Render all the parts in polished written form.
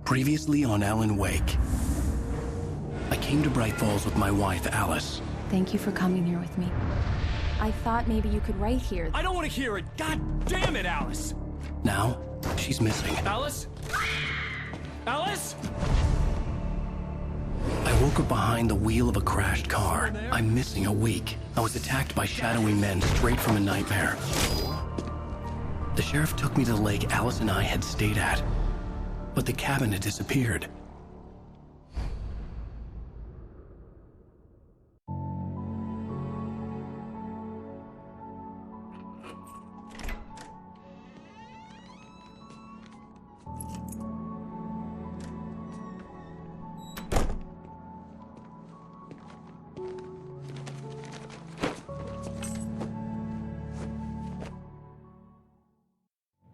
Previously on Alan Wake. I came to Bright Falls with my wife, Alice. Thank you for coming here with me. I thought maybe you could write here. I don't want to hear it! God damn it, Alice! Now, she's missing. Alice? Alice? I woke up behind the wheel of a crashed car. I'm missing a week. I was attacked by shadowy men straight from a nightmare. The sheriff took me to the lake Alice and I had stayed at, but the cabin had disappeared.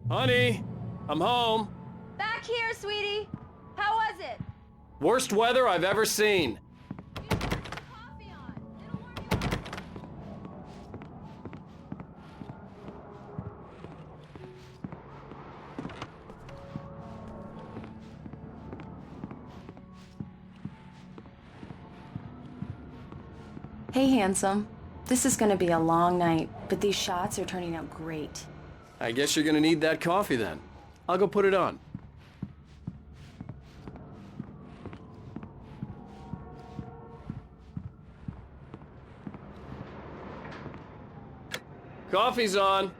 Honey, I'm home. Back here, sweetie. How was it? Worst weather I've ever seen. Coffee on. It'll warm you up. Hey, handsome. This is gonna be a long night, but these shots are turning out great. I guess you're gonna need that coffee then. I'll go put it on. Coffee's on. Great,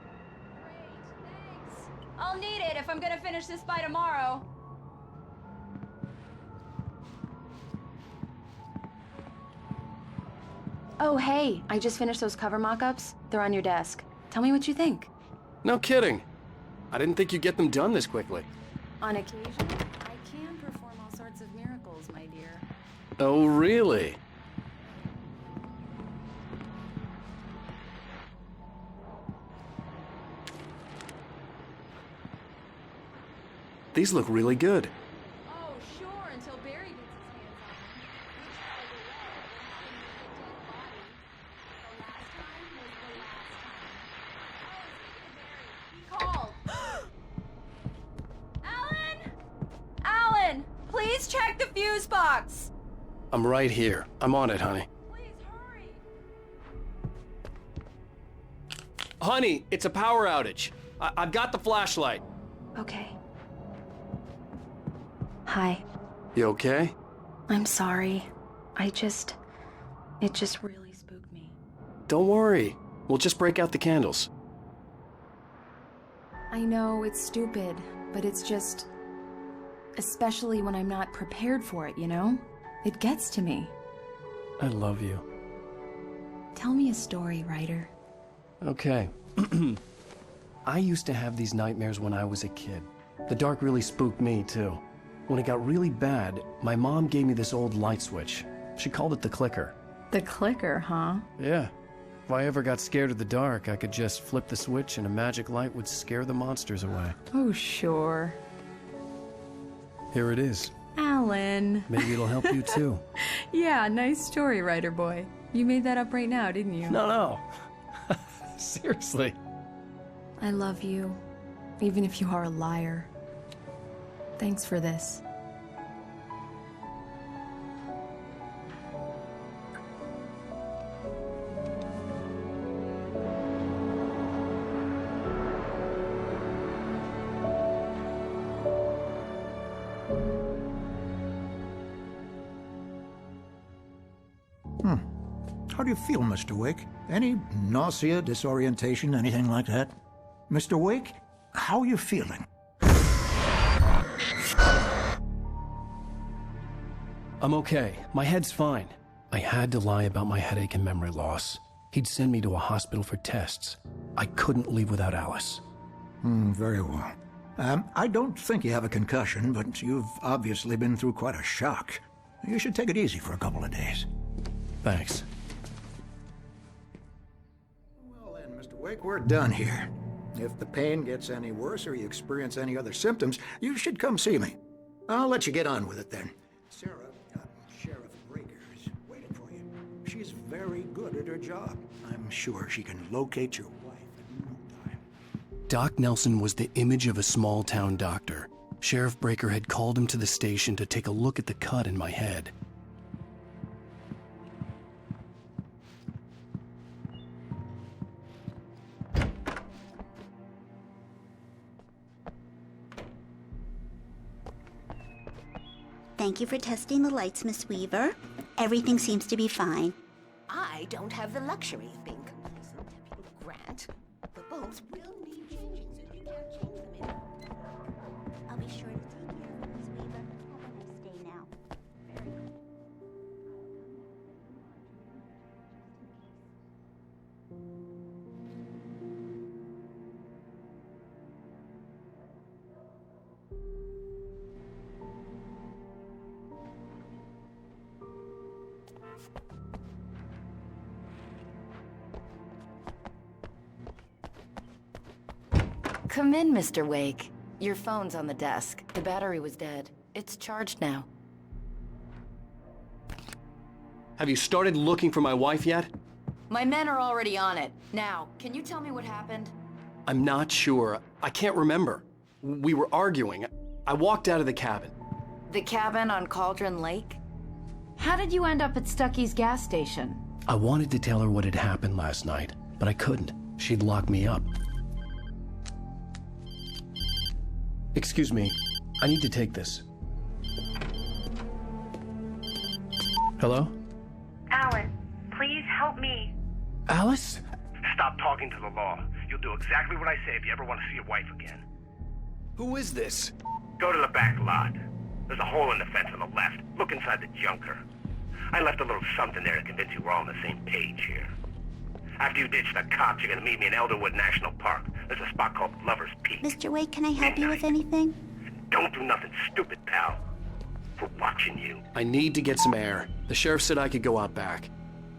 thanks. I'll need it if I'm gonna finish this by tomorrow. Oh, hey, I just finished those cover mock-ups. They're on your desk. Tell me what you think. No kidding. I didn't think you'd get them done this quickly. On occasion, I can perform all sorts of miracles, my dear. Oh, really? These look really good. Oh, sure, until Barry gets his hands on them. Which, by the way, what happened was the last time. The last time was the last time. Oh, speaking of Barry, he called. Alan! Alan! Please check the fuse box! I'm right here. I'm on it, honey. Please hurry! Honey, it's a power outage. I've got the flashlight. Okay. Hi. You okay? I'm sorry. It just really spooked me. Don't worry. We'll just break out the candles. I know it's stupid, but it's just... Especially when I'm not prepared for it, you know? It gets to me. I love you. Tell me a story, writer. Okay. I used to have these nightmares when I was a kid. The dark really spooked me, too. When it got really bad, my mom gave me this old light switch. She called it the clicker. The clicker, huh? Yeah. If I ever got scared of the dark, I could just flip the switch and a magic light would scare the monsters away. Oh, sure. Here it is. Alan. Maybe it'll help you, too. Yeah, nice story, writer boy. You made that up right now, didn't you? No. Seriously. I love you, even if you are a liar. Thanks for this. How do you feel, Mr. Wake? Any nausea, disorientation, anything like that? Mr. Wake, how are you feeling? I'm okay. My head's fine. I had to lie about my headache and memory loss. He'd send me to a hospital for tests. I couldn't leave without Alice. Very well. I don't think you have a concussion, but you've obviously been through quite a shock. You should take it easy for a couple of days. Thanks. Well then, Mr. Wake, we're done here. If the pain gets any worse or you experience any other symptoms, you should come see me. I'll let you get on with it then. Sarah, Sheriff Raker, is waiting for you. She's very good at her job. I'm sure she can locate your wife in no time. Doc Nelson was the image of a small-town doctor. Sheriff Breaker had called him to the station to take a look at the cut in my head. Thank you for testing the lights, Miss Weaver. Everything seems to be fine. I don't have the luxury of being complacent, Deputy Grant. The bulbs will need changing, so you can't change them in. I'll be sure to take care of it, Miss Weaver. Have a nice day now. Very good. Come in, Mr. Wake. Your phone's on the desk. The battery was dead. It's charged now. Have you started looking for my wife yet? My men are already on it. Now, can you tell me what happened? I'm not sure. I can't remember. We were arguing. I walked out of the cabin. The cabin on Cauldron Lake? How did you end up at Stucky's gas station? I wanted to tell her what had happened last night, but I couldn't. She'd lock me up. Excuse me, I need to take this. Hello? Alan, please help me. Alice? Stop talking to the law. You'll do exactly what I say if you ever want to see your wife again. Who is this? Go to the back lot. There's a hole in the fence on the left. Look inside the junker. I left a little something there to convince you we're all on the same page here. After you ditch the cops, you're gonna meet me in Elderwood National Park. There's a spot called Lover's Peak. Mr. Wake, can I help you with anything? Don't do nothing stupid, pal. We're watching you. I need to get some air. The sheriff said I could go out back.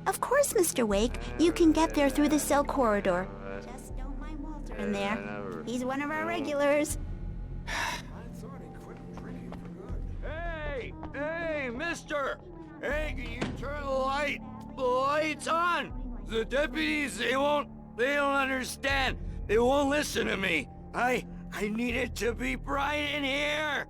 Of course, Mr. Wake. You can get there through the cell corridor. Just don't mind Walter in there. He's one of our regulars. Hey, mister! Hey, can you turn the lights on? The deputies, they don't understand. They won't listen to me. I need it to be bright in here.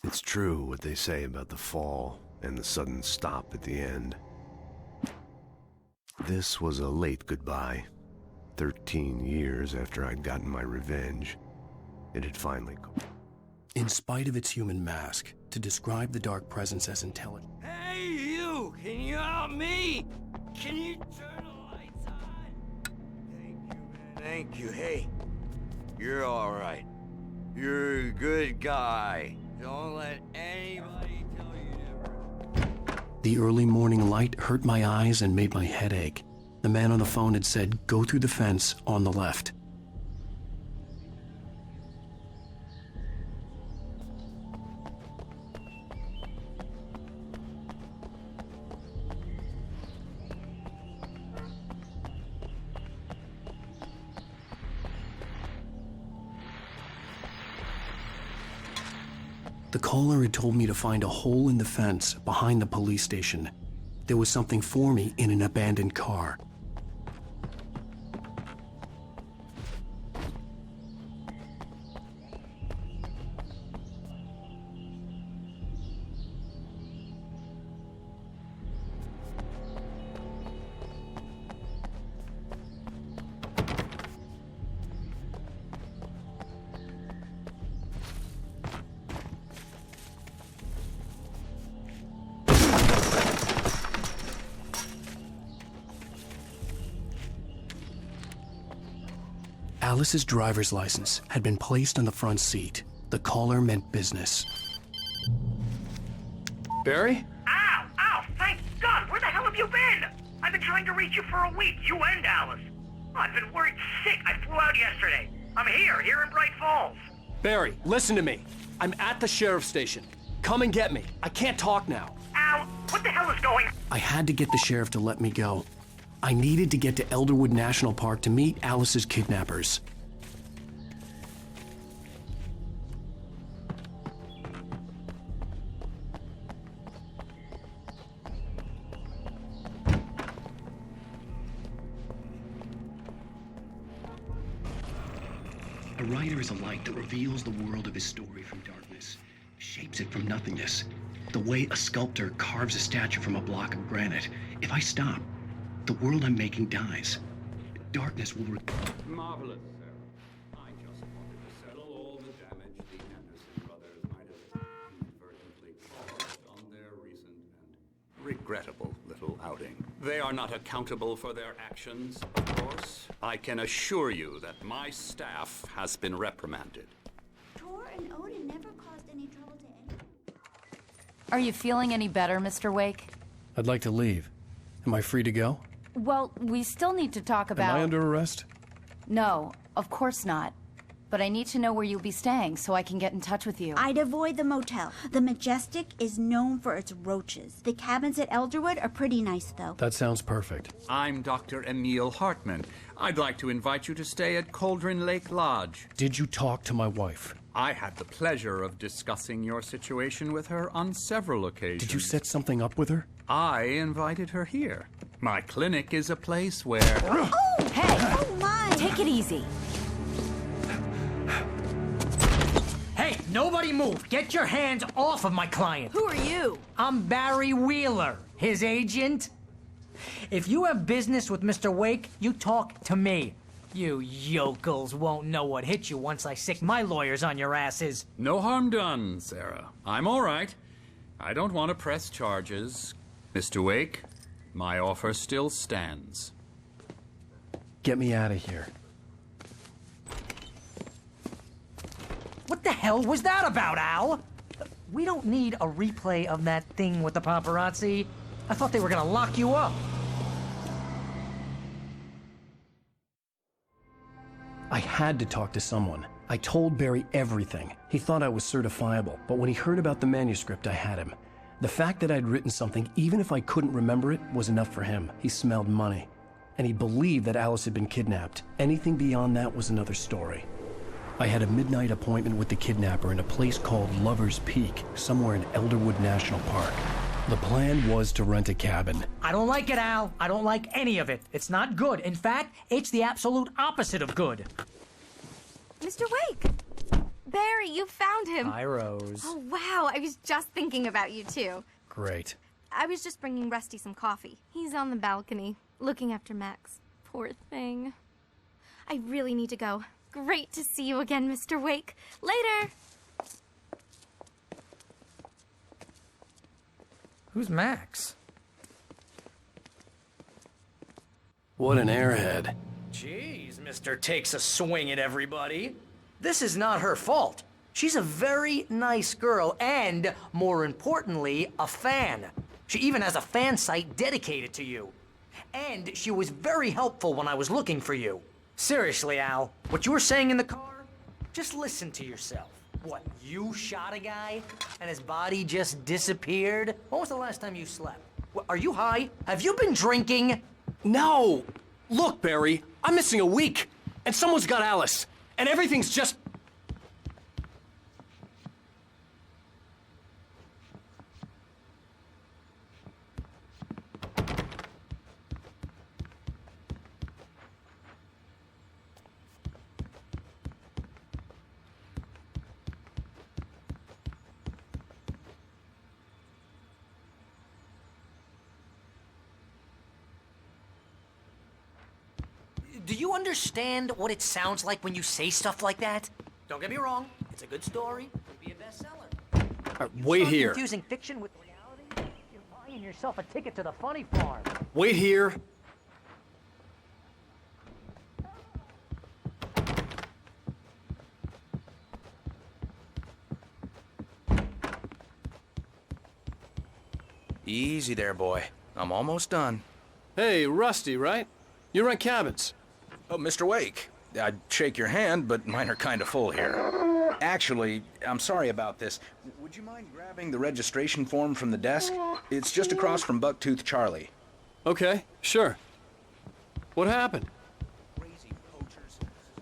It's true what they say about the fall and the sudden stop at the end. This was a late goodbye. 13 years after I'd gotten my revenge, it had finally... In spite of its human mask, to describe the dark presence as intelligent... Hey, you! Can you help me? Can you turn the lights on? Thank you, man. Thank you. Hey, you're all right. You're a good guy. Don't let anybody tell you never. The early morning light hurt my eyes and made my head ache. The man on the phone had said, go through the fence on the left. The caller had told me to find a hole in the fence behind the police station. There was something for me in an abandoned car. Alice's driver's license had been placed on the front seat. The caller meant business. Barry? Ow! Ow! Thank God! Where the hell have you been? I've been trying to reach you for a week, you and Alice. I've been worried sick. I flew out yesterday. I'm here in Bright Falls. Barry, listen to me. I'm at the sheriff's station. Come and get me. I can't talk now. Ow! What the hell is going on? I had to get the sheriff to let me go. I needed to get to Elderwood National Park to meet Alice's kidnappers. A writer is a light that reveals the world of his story from darkness, shapes it from nothingness. The way a sculptor carves a statue from a block of granite. If I stop, the world I'm making dies. Darkness will... Marvelous, sir. I just wanted to settle all the damage the Anderson brothers might have inadvertently caused on their recent and regrettable little outing. They are not accountable for their actions, of course. I can assure you that my staff has been reprimanded. Tor and Odin never caused any trouble to anyone. Are you feeling any better, Mr. Wake? I'd like to leave. Am I free to go? Well, we still need to talk about... Am I under arrest? No, of course not. But I need to know where you'll be staying so I can get in touch with you. I'd avoid the motel. The Majestic is known for its roaches. The cabins at Elderwood are pretty nice, though. That sounds perfect. I'm Dr. Emil Hartman. I'd like to invite you to stay at Cauldron Lake Lodge. Did you talk to my wife? I had the pleasure of discussing your situation with her on several occasions. Did you set something up with her? I invited her here. My clinic is a place where... Oh! Hey! Oh, my! Take it easy. Hey, nobody move! Get your hands off of my client! Who are you? I'm Barry Wheeler, his agent. If you have business with Mr. Wake, you talk to me. You yokels won't know what hit you once I sick my lawyers on your asses. No harm done, Sarah. I'm all right. I don't want to press charges. Mr. Wake, my offer still stands. Get me out of here. What the hell was that about, Al? We don't need a replay of that thing with the paparazzi. I thought they were gonna lock you up. I had to talk to someone. I told Barry everything. He thought I was certifiable, but when he heard about the manuscript, I had him. The fact that I'd written something, even if I couldn't remember it, was enough for him. He smelled money. And he believed that Alice had been kidnapped. Anything beyond that was another story. I had a midnight appointment with the kidnapper in a place called Lover's Peak, somewhere in Elderwood National Park. The plan was to rent a cabin. I don't like it, Al. I don't like any of it. It's not good. In fact, it's the absolute opposite of good. Mr. Wake! Barry, you found him! Hi, Rose. Oh, wow. I was just thinking about you, too. Great. I was just bringing Rusty some coffee. He's on the balcony, looking after Max. Poor thing. I really need to go. Great to see you again, Mr. Wake. Later! Who's Max? What an airhead. Jeez, Mr. Takes a swing at everybody. This is not her fault. She's a very nice girl and, more importantly, a fan. She even has a fan site dedicated to you. And she was very helpful when I was looking for you. Seriously, Al, what you were saying in the car, just listen to yourself. What, you shot a guy and his body just disappeared? When was the last time you slept? What, are you high? Have you been drinking? No! Look, Barry, I'm missing a week, and someone's got Alice, and everything's just... Do you understand what it sounds like when you say stuff like that? Don't get me wrong, it's a good story. Could be a bestseller. Wait here. Confusing fiction with reality? You're buying yourself a ticket to the funny farm. Wait here. Easy there, boy. I'm almost done. Hey, Rusty, right? You rent cabins. Oh, Mr. Wake. I'd shake your hand, but mine are kind of full here. Actually, I'm sorry about this. Would you mind grabbing the registration form from the desk? It's just across from Bucktooth Charlie. Okay, sure. What happened? Crazy poachers.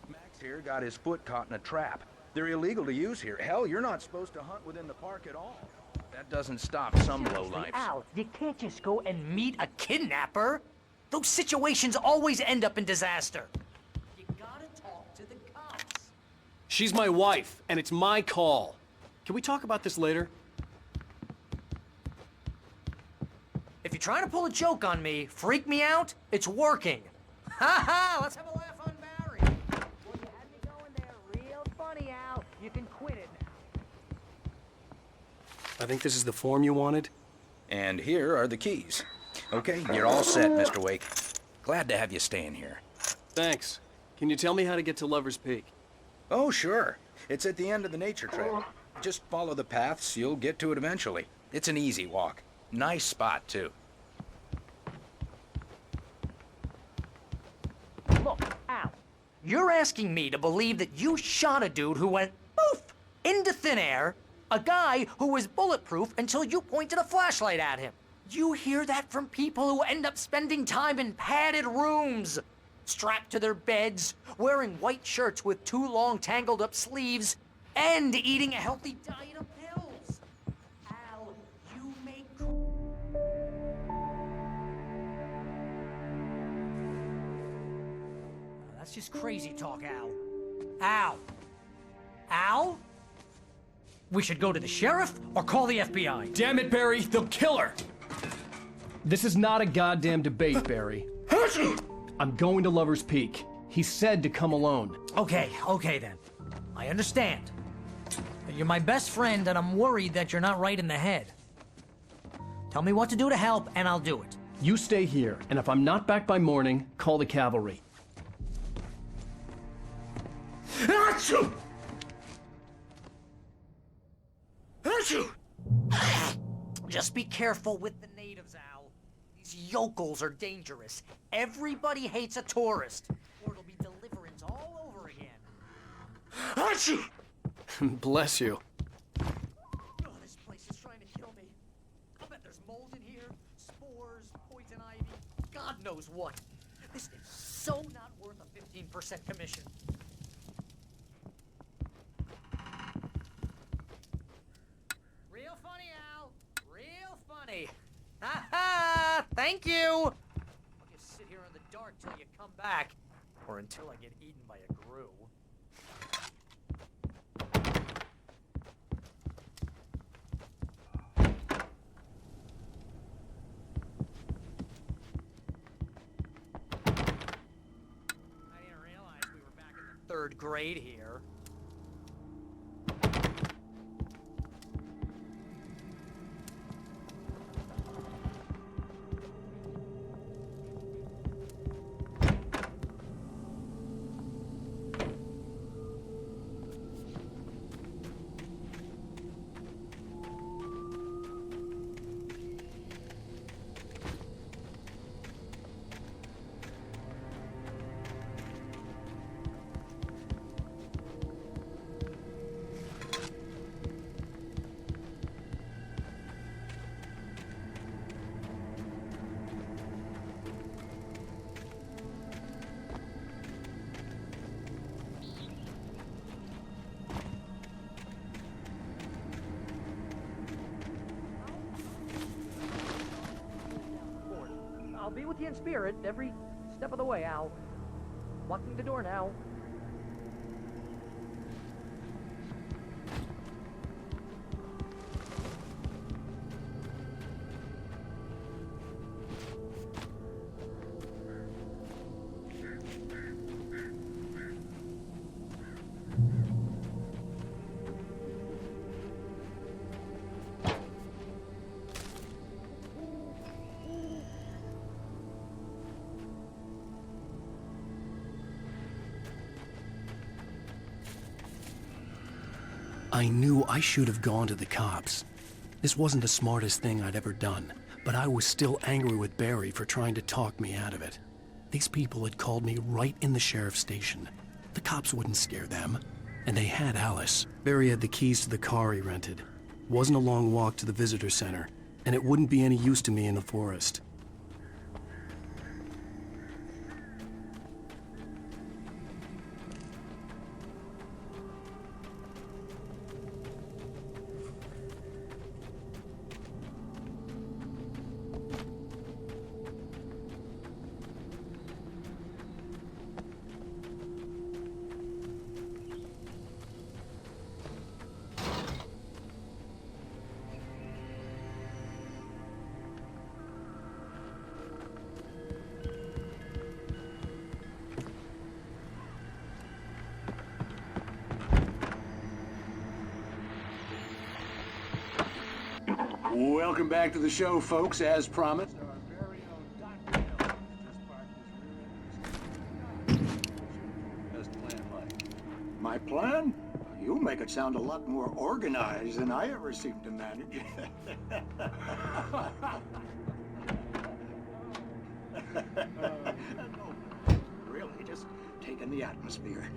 Max here got his foot caught in a trap. They're illegal to use here. Hell, you're not supposed to hunt within the park at all. That doesn't stop some lowlifes. Al, you can't just go and meet a kidnapper. Those situations always end up in disaster. You gotta talk to the cops. She's my wife, and it's my call. Can we talk about this later? If you're trying to pull a joke on me, freak me out, it's working. Ha ha! Let's have a laugh on Barry. Well, you had me going there real funny, Al. You can quit it now. I think this is the form you wanted. And here are the keys. Okay, you're all set, Mr. Wake. Glad to have you staying here. Thanks. Can you tell me how to get to Lover's Peak? Oh, sure. It's at the end of the nature trail. Just follow the paths, you'll get to it eventually. It's an easy walk. Nice spot, too. Look, Al, you're asking me to believe that you shot a dude who went poof into thin air, a guy who was bulletproof until you pointed a flashlight at him. You hear that from people who end up spending time in padded rooms, strapped to their beds, wearing white shirts with too long tangled up sleeves, and eating a healthy diet of pills. Al, you make... That's just crazy talk, Al. Al? Al? We should go to the sheriff or call the FBI. Damn it, Barry, they'll kill her! This is not a goddamn debate, Barry. I'm going to Lover's Peak. He said to come alone. Okay then. I understand. But you're my best friend, and I'm worried that you're not right in the head. Tell me what to do to help, and I'll do it. You stay here, and if I'm not back by morning, call the cavalry. Achoo! Just be careful with the natives, Al. These yokels are dangerous. Everybody hates a tourist, or it'll be deliverance all over again. Achoo! Bless you. Oh, this place is trying to kill me. I bet there's mold in here, spores, poison ivy, God knows what. This is so not worth a 15% commission. Real funny, Al. Real funny. Ha ha! Thank you! I'll just sit here in the dark till you come back. Or until I get eaten by a grue. I didn't realize we were back in the 3rd grade here. I'll be with you in spirit every step of the way, Al. Locking the door now. I knew I should have gone to the cops. This wasn't the smartest thing I'd ever done, but I was still angry with Barry for trying to talk me out of it. These people had called me right in the sheriff's station. The cops wouldn't scare them. And they had Alice. Barry had the keys to the car he rented. Wasn't a long walk to the visitor center, and it wouldn't be any use to me in the forest. Welcome back to the show, folks. As promised, our very own Dr. Hill just parked his rear end. Best plan like? My plan? You make it sound a lot more organized than I ever seem to manage. No, really, just taking the atmosphere.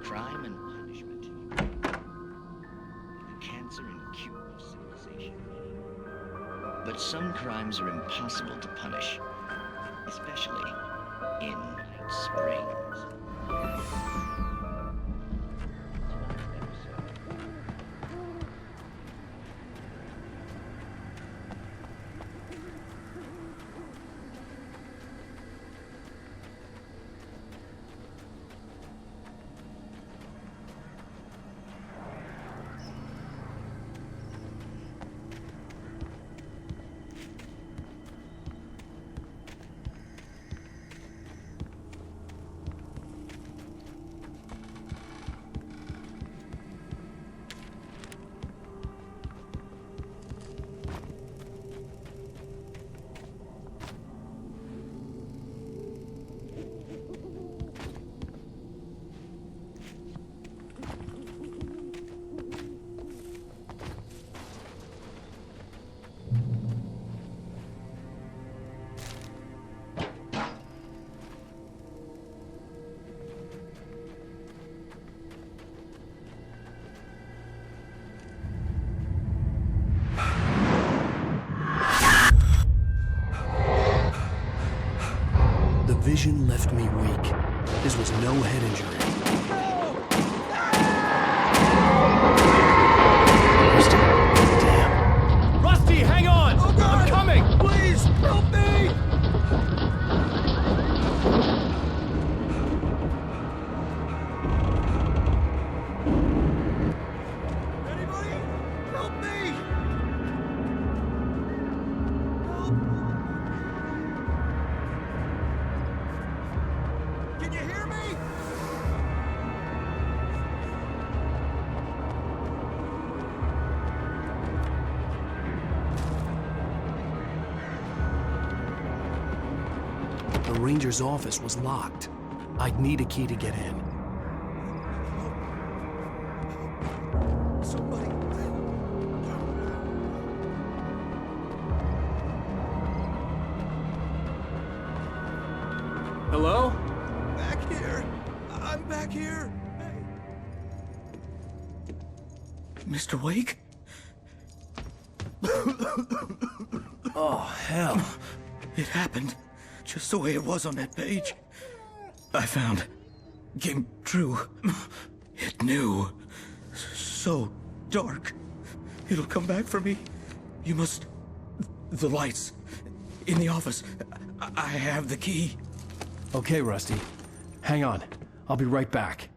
Crime and punishment. The cancer and cure of civilization. But some crimes are impossible to punish, especially in Night Springs. The vision left me weak. This was no head injury. Rusty, damn. Rusty, hang on! Oh, God. I'm coming! Please, help me! Anybody? Help me! Can you hear me? The ranger's office was locked. I'd need a key to get in. Somebody. Hello? Back here. I'm back here. Mr. Wake? Oh, hell. It happened just the way it was on that page. I found. Came true. It knew. So dark. It'll come back for me. You must... The lights. In the office. I have the key. Okay, Rusty. Hang on. I'll be right back.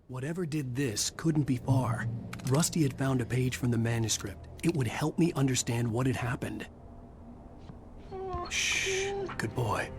Whatever did this couldn't be far. Rusty had found a page from the manuscript. It would help me understand what had happened. Shh. Good boy.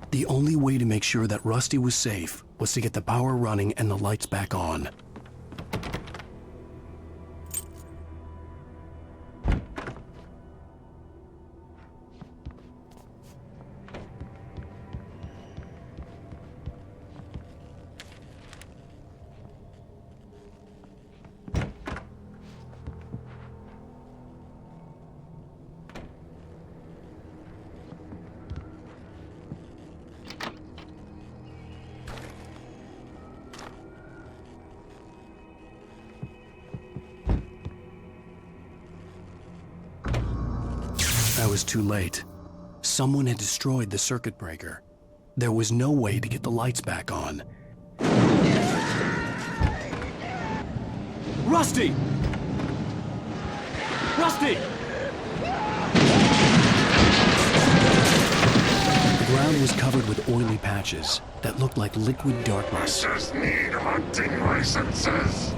The only way to make sure that Rusty was safe was to get the power running and the lights back on. I was too late. Someone had destroyed the circuit breaker. There was no way to get the lights back on. Rusty! Rusty! The ground was covered with oily patches that looked like liquid darkness. I just need hunting licenses.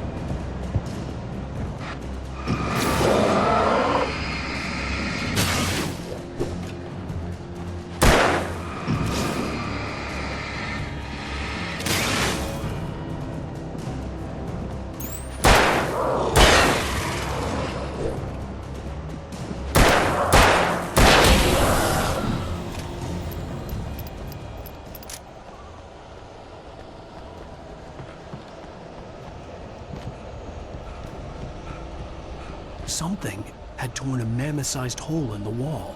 Something had torn a mammoth-sized hole in the wall.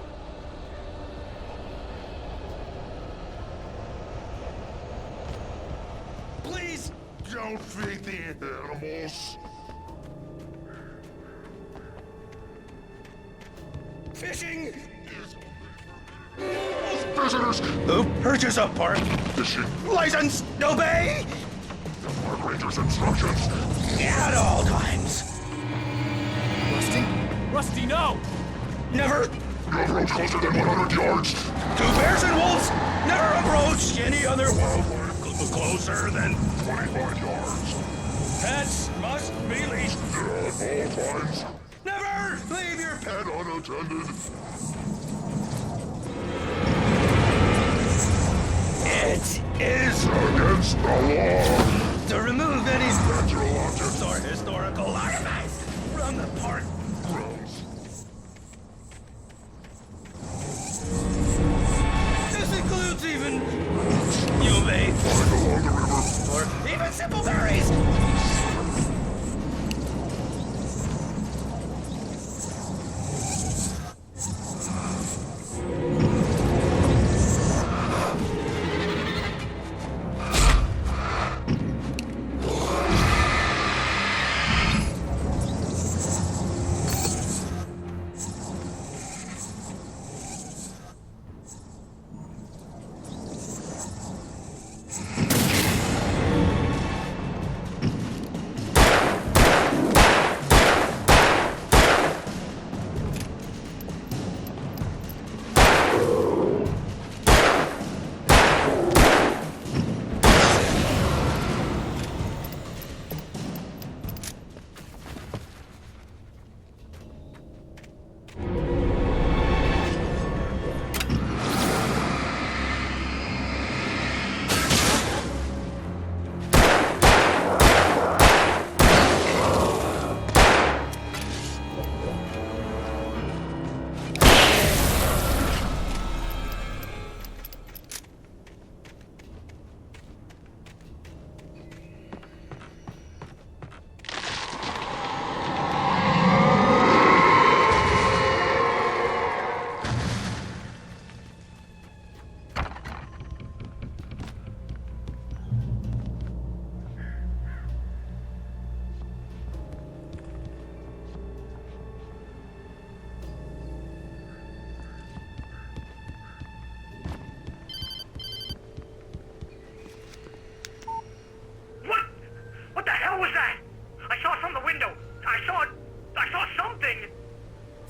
Please don't feed the animals. Fishing! Visitors! Who purchase a park? Fishing. License! Obey! The park ranger's instructions. At all times. Rusty? Rusty, no! Never! You approach closer than 100 yards. To bears and wolves, never approach any other wildlife closer than 25 yards. Pets must be leashed. At all times. Never leave your pet. And unattended. It is against the law to remove any natural objects or historical artifacts from the park grounds. This includes even you may Along the river. or even simple berries.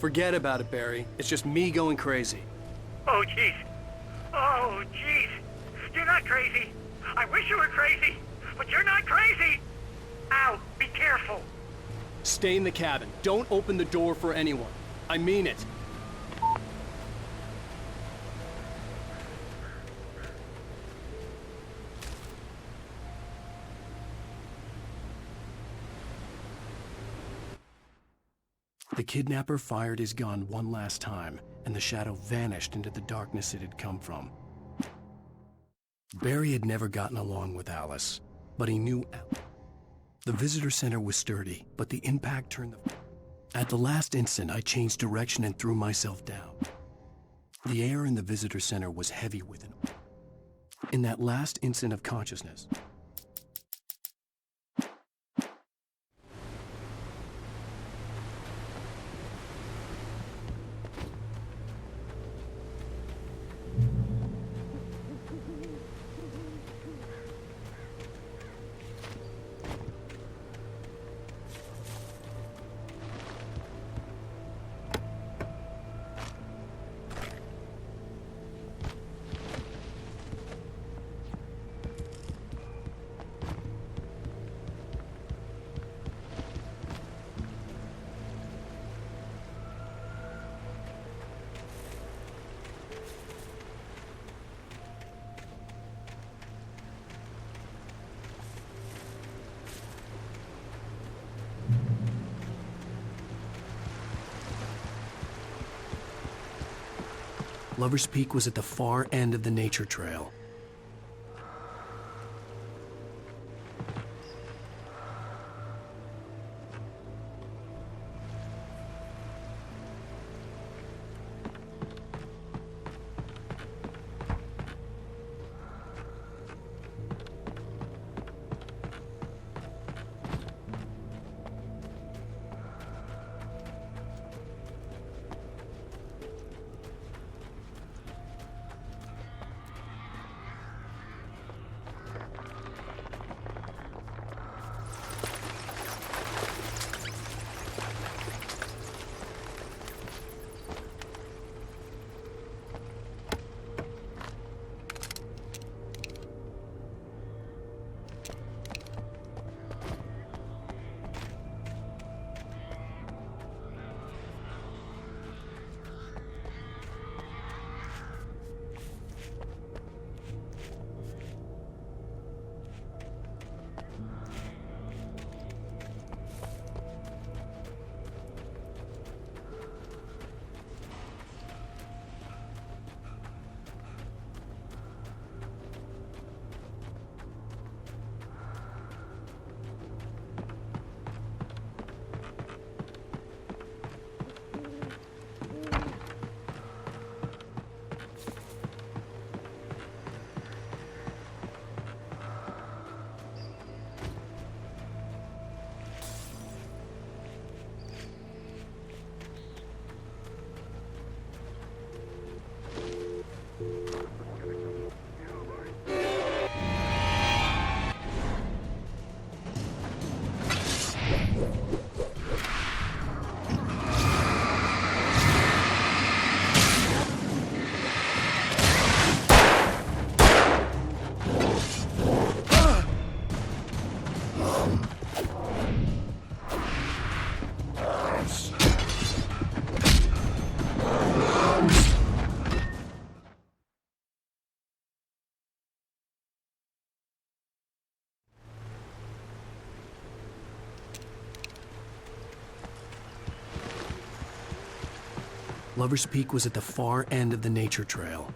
Forget about it, Barry. It's just me going crazy. Oh, jeez. Oh, jeez. You're not crazy. I wish you were crazy, but you're not crazy. Ow, be careful. Stay in the cabin. Don't open the door for anyone. I mean it. The kidnapper fired his gun one last time, and the shadow vanished into the darkness it had come from. Barry had never gotten along with Alice, but he knew the visitor center was sturdy, but the impact turned the... At the last instant, I changed direction and threw myself down. The air in the visitor center was heavy with an... In that last instant of consciousness, Lover's Peak was at the far end of the nature trail. Lover's Peak was at the far end of the nature trail.